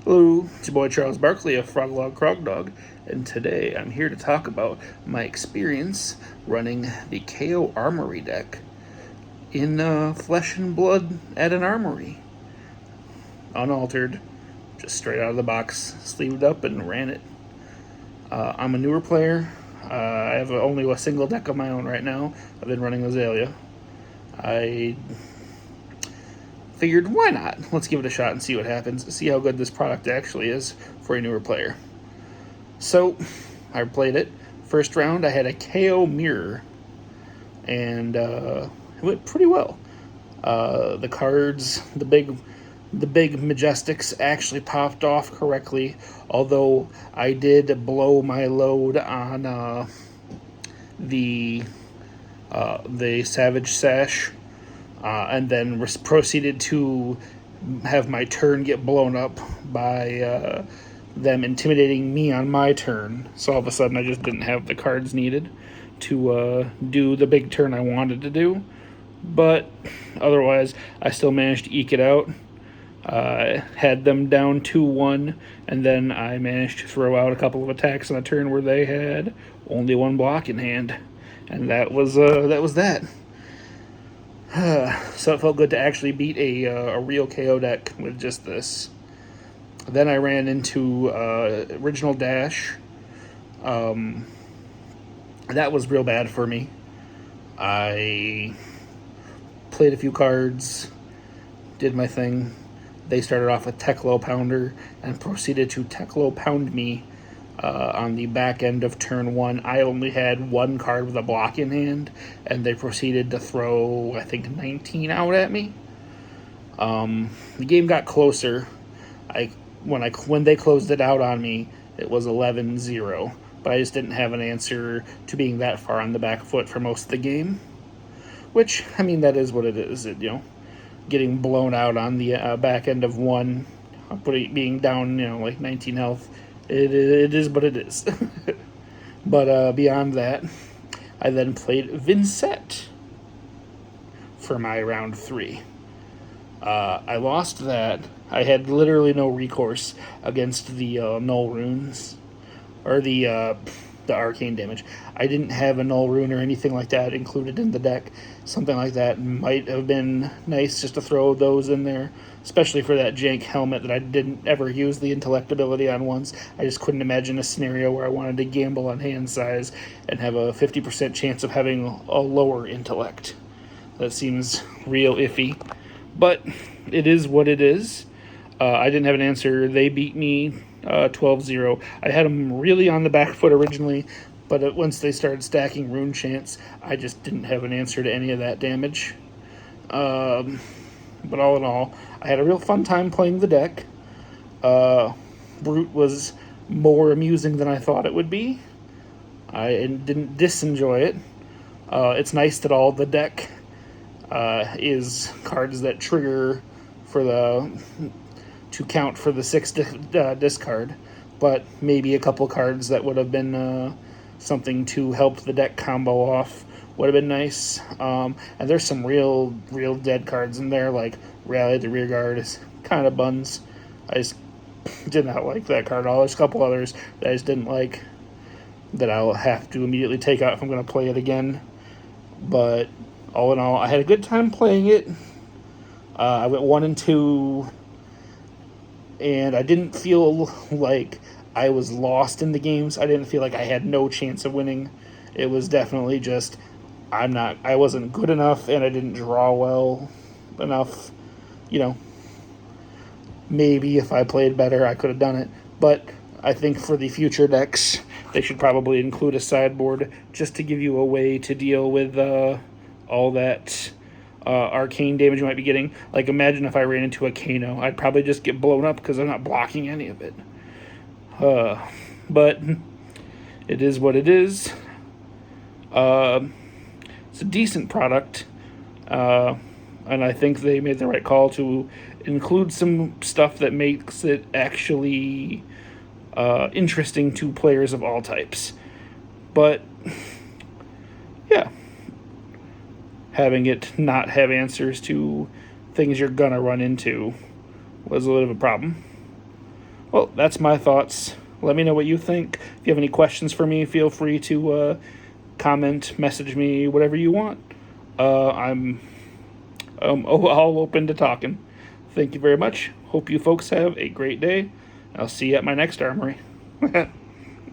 Hello, it's your boy Charles Barkley of FrogLogCrogDog, and today I'm here to talk about my experience running the Kayo Armory Deck in flesh and blood at an armory. Unaltered, just straight out of the box, sleeved up and ran it. I'm a newer player. I have only a single deck of my own right now. I've been running Azalea. I figured, why not? Let's give it a shot and see what happens. See how good this product actually is for a newer player. So, I played it. First round, I had a KO mirror, and it went pretty well. The cards, the big Majestics actually popped off correctly, although I did blow my load on the Savage Sash. And then proceeded to have my turn get blown up by them intimidating me on my turn. So all of a sudden I just didn't have the cards needed to do the big turn I wanted to do. But otherwise, I still managed to eke it out. Had them down 2-1, and then I managed to throw out a couple of attacks on a turn where they had only one block in hand. And that was that. So it felt good to actually beat a real KO deck with just this. Then I ran into Original Dash. That was real bad for me. I played a few cards, did my thing. They started off with Teklo Pounder and proceeded to Teklo Pound me on the back end of turn 1. I only had one card with a block in hand, and they proceeded to throw, I think, 19 out at me. The game got closer. When they closed it out on me, it was 11-0, but I just didn't have an answer to being that far on the back foot for most of the game. Which, I mean, that is what it is. Getting blown out on the back end of one, being down, like 19 health. It is what it is. But beyond that, I then played Vincent for my round 3. I lost that. I had literally no recourse against the null runes, or the arcane damage. I didn't have a null rune or anything like that included in the deck. Something like that might have been nice just to throw those in there, especially for that jank helmet that I didn't ever use the intellect ability on once. I just couldn't imagine a scenario where I wanted to gamble on hand size and have a 50% chance of having a lower intellect. That seems real iffy, but it is what it is. I didn't have an answer. They beat me 12-0. I had them really on the back foot originally, but once they started stacking rune chants, I just didn't have an answer to any of that damage. But all in all, I had a real fun time playing the deck. Brute was more amusing than I thought it would be. I didn't disenjoy it. It's nice that all the deck is cards that trigger to count for the 6 discard, but maybe a couple cards that would have been something to help the deck combo off would have been nice. And there's some real dead cards in there, like Rally the Rear Guard is kind of buns. I just did not like that card at all. There's a couple others that I just didn't like that I'll have to immediately take out if I'm going to play it again. But all in all, I had a good time playing it. I went 1-2, and I didn't feel like I was lost in the games. I didn't feel like I had no chance of winning. It was definitely just I wasn't good enough, and I didn't draw well enough. Maybe if I played better, I could have done it. But I think for the future decks, they should probably include a sideboard just to give you a way to deal with all that arcane damage you might be getting. Like, imagine if I ran into a Kano. I'd probably just get blown up because I'm not blocking any of it. But it is what it is. It's a decent product. And I think they made the right call to include some stuff that makes it actually interesting to players of all types. But, yeah. Having it not have answers to things you're gonna run into was a little bit of a problem. Well, that's my thoughts. Let me know what you think. If you have any questions for me, feel free to comment, message me, whatever you want. I'm all open to talking. Thank you very much. Hope you folks have a great day. I'll see you at my next armory.